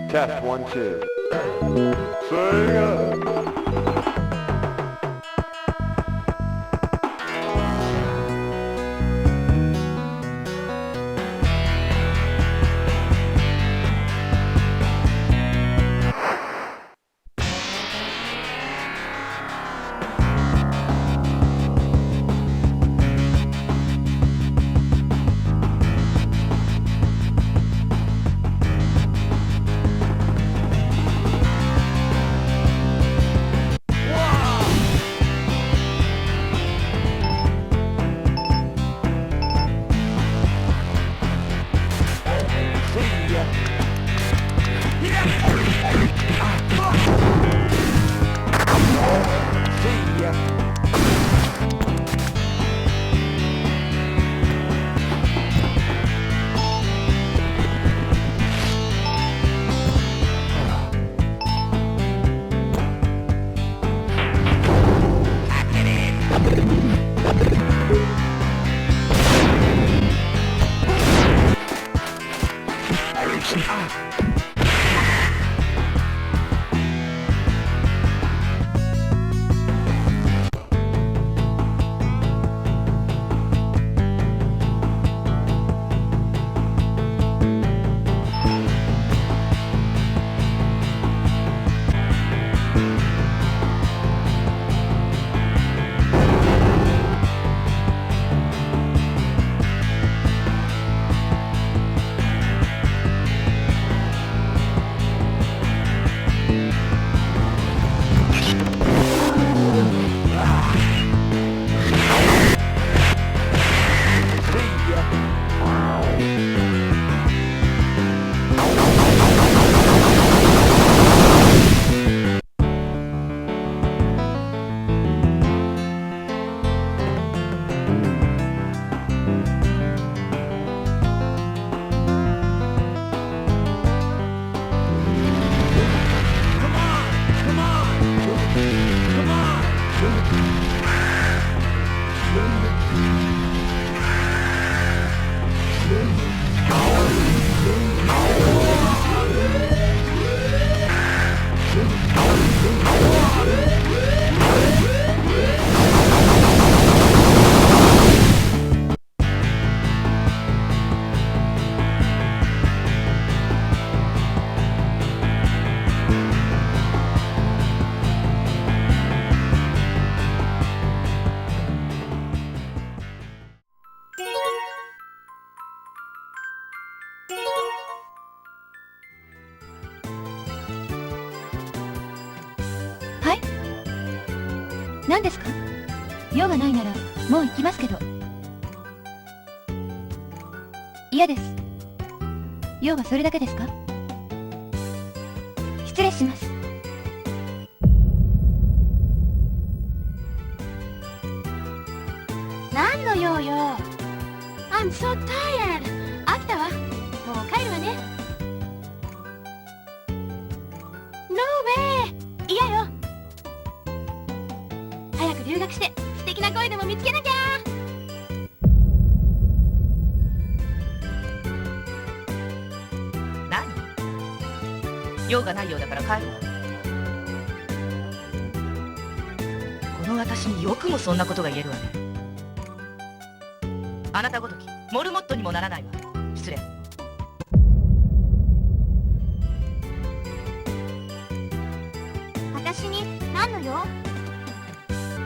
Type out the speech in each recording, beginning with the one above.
Test 1, 2. Sega.はい。何ですか？用がないならもう行きますけど。嫌です。用はそれだけですか？失礼します。何の用よ。 I'm so tired. 飽きたわ。もう帰るわね。 No way. 嫌よ。早く留学して素敵な恋でも見つけなきゃ。何？用がないようだから帰るわ。この私によくもそんなことが言えるわね。あなたごときモルモットにもならないわ。失礼。私に何の用？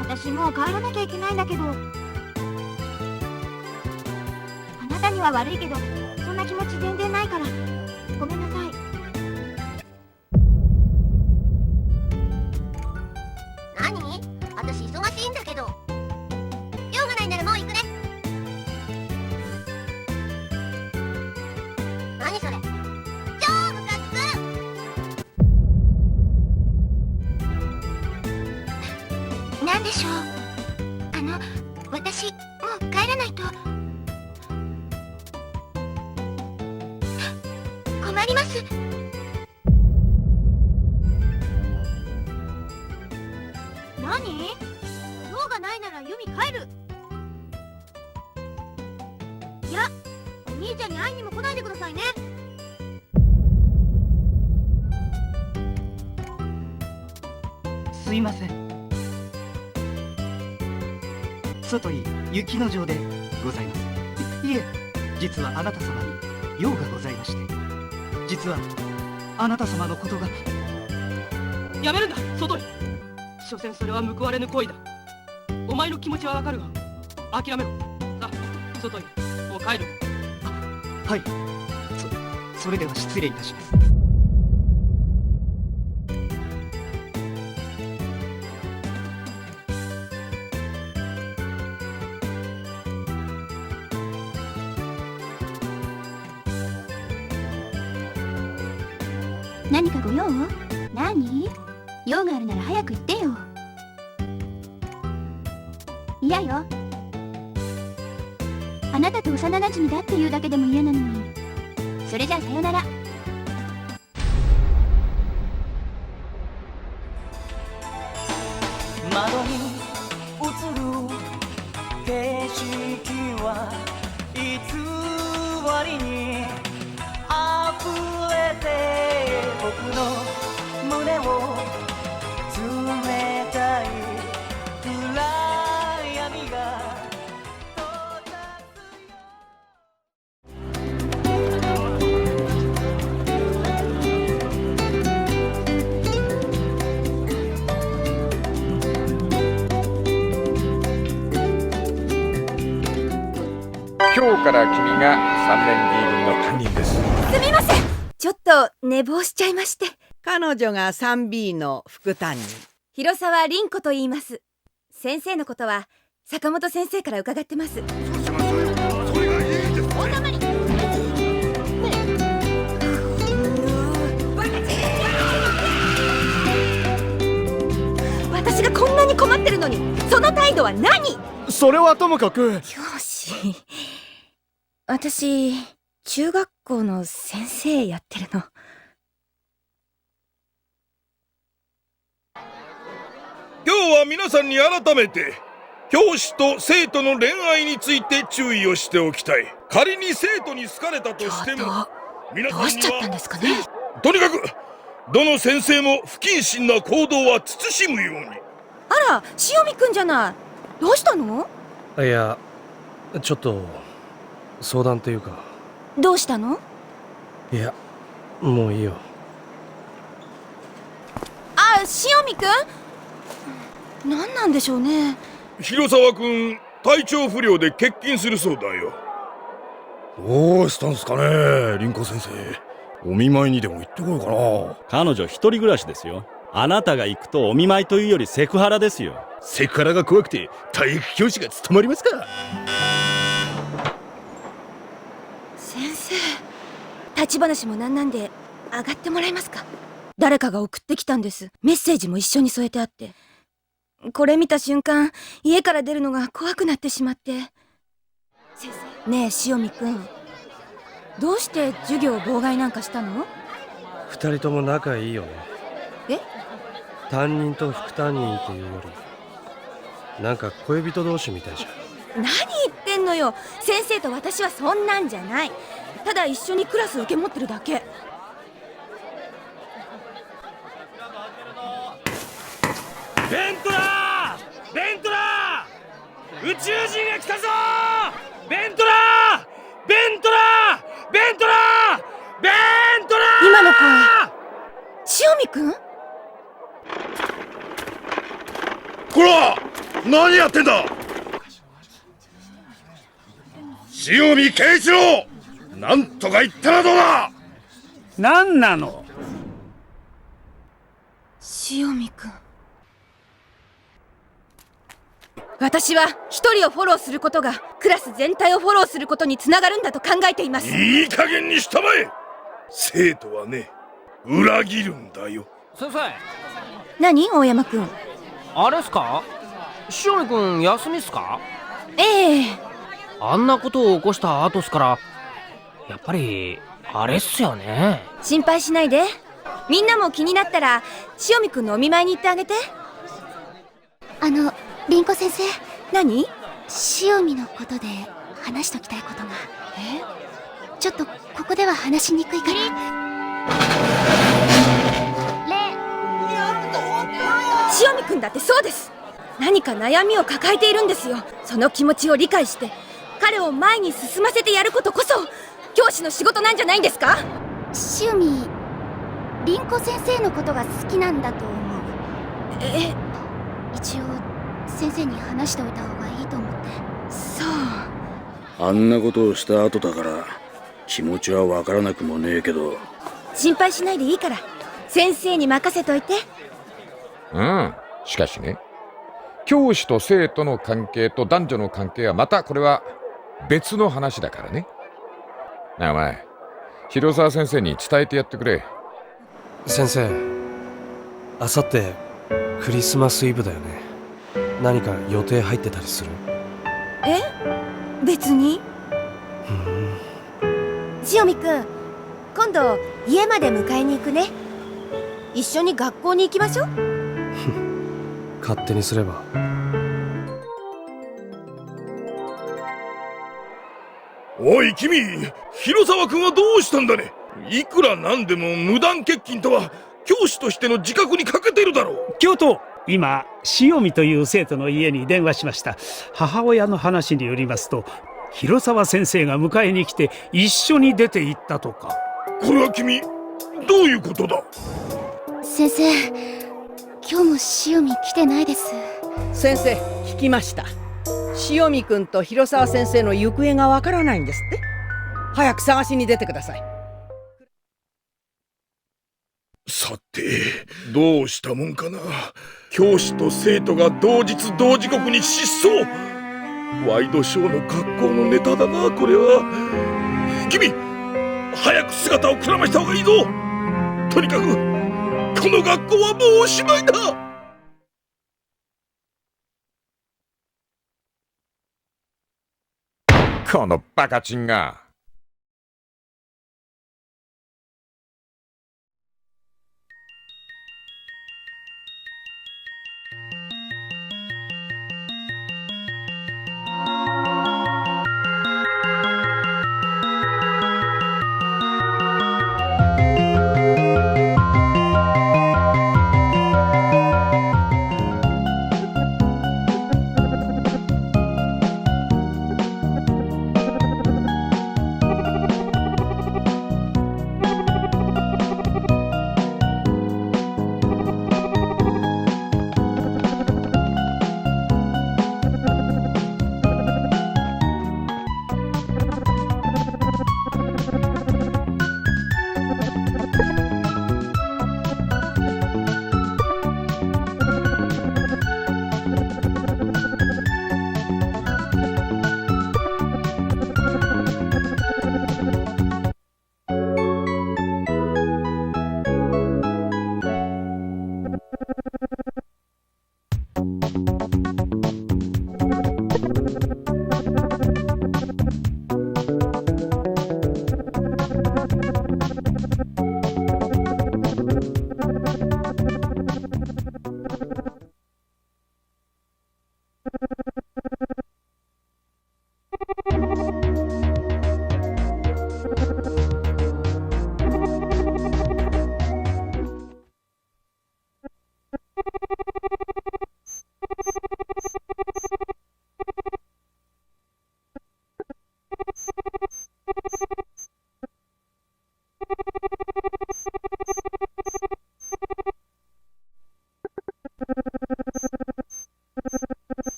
私もう帰らなきゃいけないんだけど。あなたには悪いけどそんな気持ち全然ないからごめんなさい。何？私忙しいんだけど。用がないならもう行くね。何それ？超ムカつく。なんでしょう。私もう帰らないと。困ります。何？用がないならユミ帰る。いや、お兄ちゃんに会いにも来ないでくださいね。すいません。外に雪の城でございます。いえ、実はあなた様に用がございまして、実はあなた様のことが。やめるんだ、外に。所詮それは報われぬ行為だ。お前の気持ちはわかるが諦めろ。さあ外に、もう帰る。はい、それでは失礼いたします。何かご用？何？用があるなら早く言ってよ。嫌よ。あなたと幼馴染だっていうだけでも嫌なのに。それじゃあさよなら。窓に映る景色は偽りに溢れて僕の胸を冷たい暗闇が閉ざすよ。今日から君が3年 D 組の担任です。すみません、ちょっと寝坊しちゃいまして。彼女が 3B の副担任、広沢凛子と言います。先生のことは坂本先生から伺ってます。それがいいです。お黙り。私がこんなに困ってるのにその態度は何？それはともかく。教師、私中学校の先生やってるの。今日は皆さんに改めて教師と生徒の恋愛について注意をしておきたい。仮に生徒に好かれたとしても皆さんにはどうしちゃったんですかね。とにかくどの先生も不謹慎な行動は慎むように。あら、塩見くんじゃない。どうしたの？いや、ちょっと相談っていうか。どうしたの？いや、もういいよ。あ、塩見くん？何なんでしょうね。広沢くん体調不良で欠勤するそうだよ。どうしたんすかね、凛子先生。お見舞いにでも行ってこようかな。彼女一人暮らしですよ。あなたが行くとお見舞いというよりセクハラですよ。セクハラが怖くて体育教師が務まりますか。先生、立ち話もなんなんで上がってもらえますか？誰かが送ってきたんです。メッセージも一緒に添えてあって、これ見た瞬間家から出るのが怖くなってしまって。先生、ねえ塩見くん、どうして授業を妨害なんかしたの？二人とも仲いいよね。え？担任と副担任っていうよりなんか恋人同士みたいじゃん。何言ってんのよ。先生と私はそんなんじゃない。ただ一緒にクラス受け持ってるだけ。ベントラー！ベントラー！宇宙人が来たぞー！ベントラー！ベントラー！ベントラー！ベントラー！今の声、塩見くん？こら！何やってんだ！塩見圭一郎！なんとか言ったらどうだ！何なの？塩見くん。私は一人をフォローすることがクラス全体をフォローすることにつながるんだと考えています。いい加減にしたまえ！生徒はね、裏切るんだよ。先生。何？大山くん。あれっすか？塩見くん休みっすか？ええ。あんなことを起こした後っすからやっぱりあれっすよね。心配しないで。みんなも気になったら塩見くんのお見舞いに行ってあげて。凛子先生。何？塩見のことで話しときたいことが。ちょっとここでは話しにくいから。塩見く君だってそうです。何か悩みを抱えているんですよ。その気持ちを理解して彼を前に進ませてやることこそ教師の仕事なんじゃないんですか？シウミ、凛子先生のことが好きなんだと思う。一応先生に話しておいた方がいいと思って。そう。あんなことをした後だから気持ちはわからなくもねえけど。心配しないでいいから先生に任せといて。しかしね、教師と生徒の関係と男女の関係はまたこれは別の話だからね。なあお前、広沢先生に伝えてやってくれ。先生、あさってクリスマスイブだよね。何か予定入ってたりする？別に。塩見くん、今度家まで迎えに行くね。一緒に学校に行きましょう。勝手にすれば。おい君、広沢君はどうしたんだね。いくらなんでも無断欠勤とは教師としての自覚に欠けてるだろう。教頭、今塩見という生徒の家に電話しました。母親の話によりますと、広沢先生が迎えに来て一緒に出て行ったとか。これは君、どういうことだ？先生、今日も塩見来てないです。先生、聞きました。塩見くんと広沢先生の行方がわからないんですって。早く探しに出てください。さて、どうしたもんかな。教師と生徒が同日同時刻に失踪。ワイドショーの学校のネタだな、これは。君、早く姿をくらました方がいいぞ。とにかくこの学校はもうおしまいだ。このバカチンが。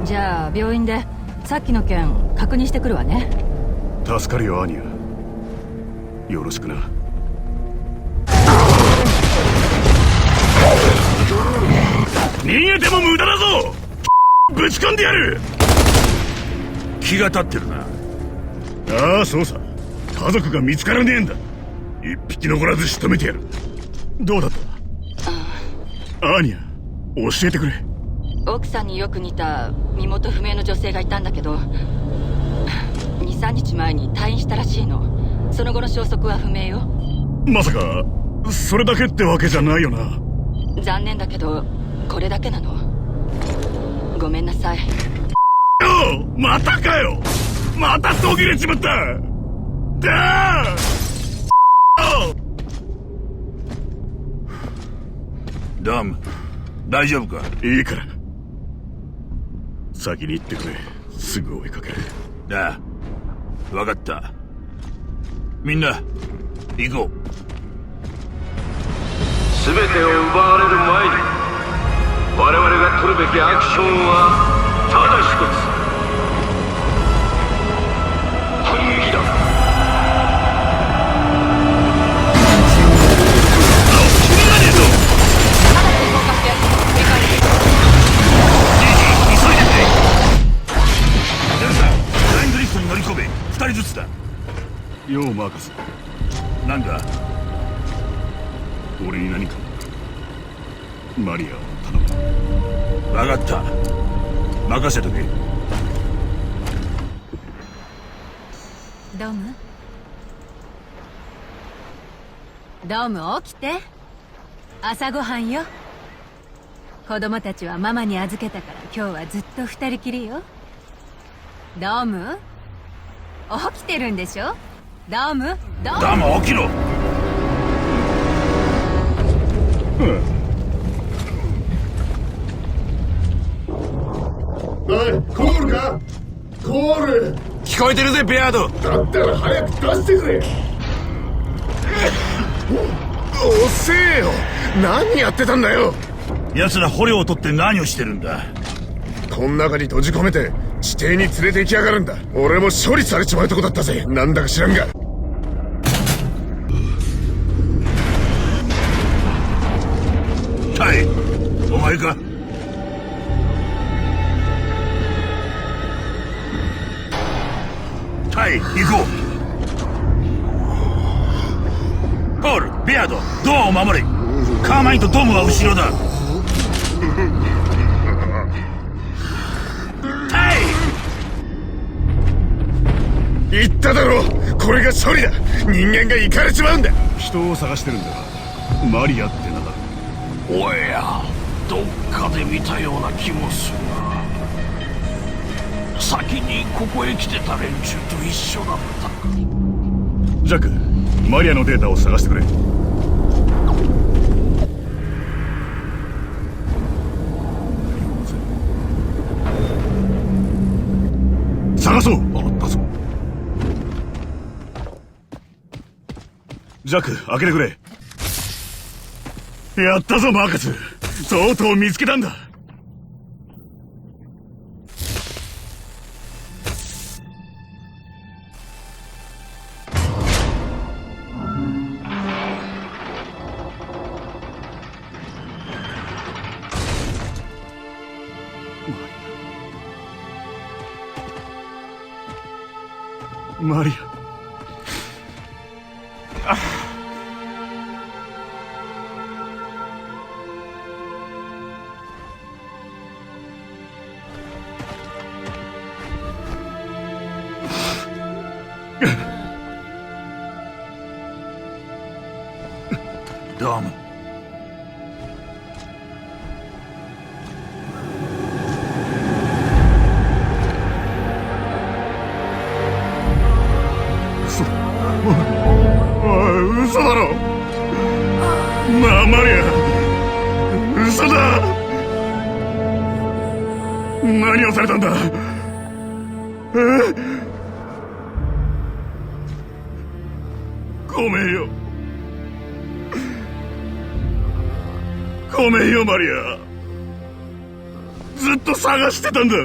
じゃあ病院でさっきの件確認してくるわね。助かるよアニア、よろしくな。逃げても無駄だぞ。ぶち込んでやる。気が立ってるな。ああそうさ、家族が見つからねえんだ。一匹残らず仕留めてやる。どうだった？アーニャ、教えてくれ。奥さんによく似た身元不明の女性がいたんだけど、2、3日前に退院したらしいの。その後の消息は不明よ。まさかそれだけってわけじゃないよな。残念だけどこれだけなの。ごめんなさい。よう、またかよ。また途切れちまった。だあダム、大丈夫か？いいから先に行ってくれ。すぐ追いかける。だあ、分かった。みんな行こう。全てを奪われる前に我々が取るべきアクションはただ一つ、反撃だ。乗り込め。2人ずつだ。ようマーカス、なんだ？俺に何か？マリアを頼む。分かった、任せとけ。ドム、ドム起きて。朝ごはんよ。子供たちはママに預けたから今日はずっと2人きりよ。ドム起きてるんでしょ？ドム、ダム起きろ。おい、コールか？コール聞こえてるぜ、ベアード。だったら早く出してくれ。遅えよ。何やってたんだよ。奴ら捕虜を取って何をしてるんだ？こん中に閉じ込めて地底に連れて行きやがるんだ。俺も処理されちまうとこだったぜ。なんだか知らんが。タイ、お前か？タイ、行こう。ポール、ベアード、ドアを守れ。カーマインとドムは後ろだ。タイ、言っただろ、これが処理だ。人間がイカれちまうんだ。人を探してるんだが、マリアって名だ。おや、どっかで見たような気もするな。先にここへ来てた連中と一緒だった。ジャック、マリアのデータを探してくれ。探そう。あったぞ。ジャック、開けてくれ。やったぞマーカス、とうとう見つけたんだ。マリア。ダム。嘘だろ。マリア、嘘だ。何をされたんだ。ごめんよ。ごめんよマリア。ずっと探してたんだ。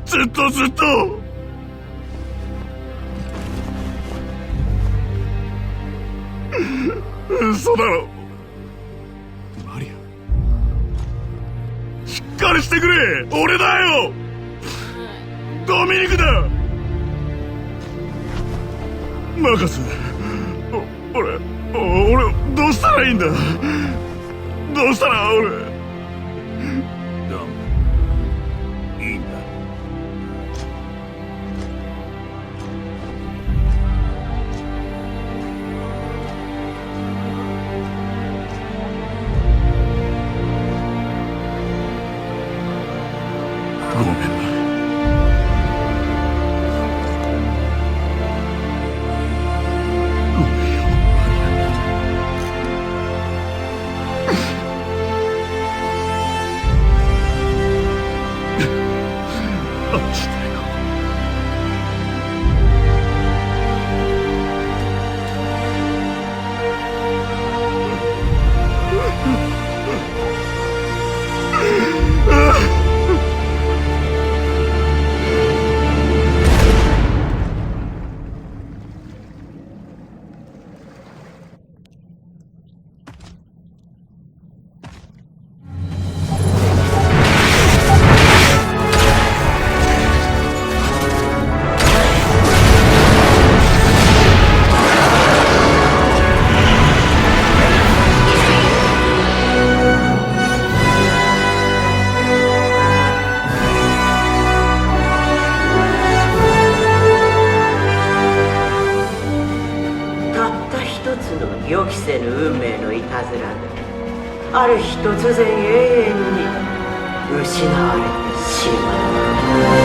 ずっとずっと。嘘だろ。マリア、しっかりしてくれ。俺だよ、ドミニクだ。マーカス、俺どうしたらいいんだ。どうしたら俺。いいんだ。ごめんな。予期せぬ運命のいたずらで、ある日突然永遠に失われてしまう。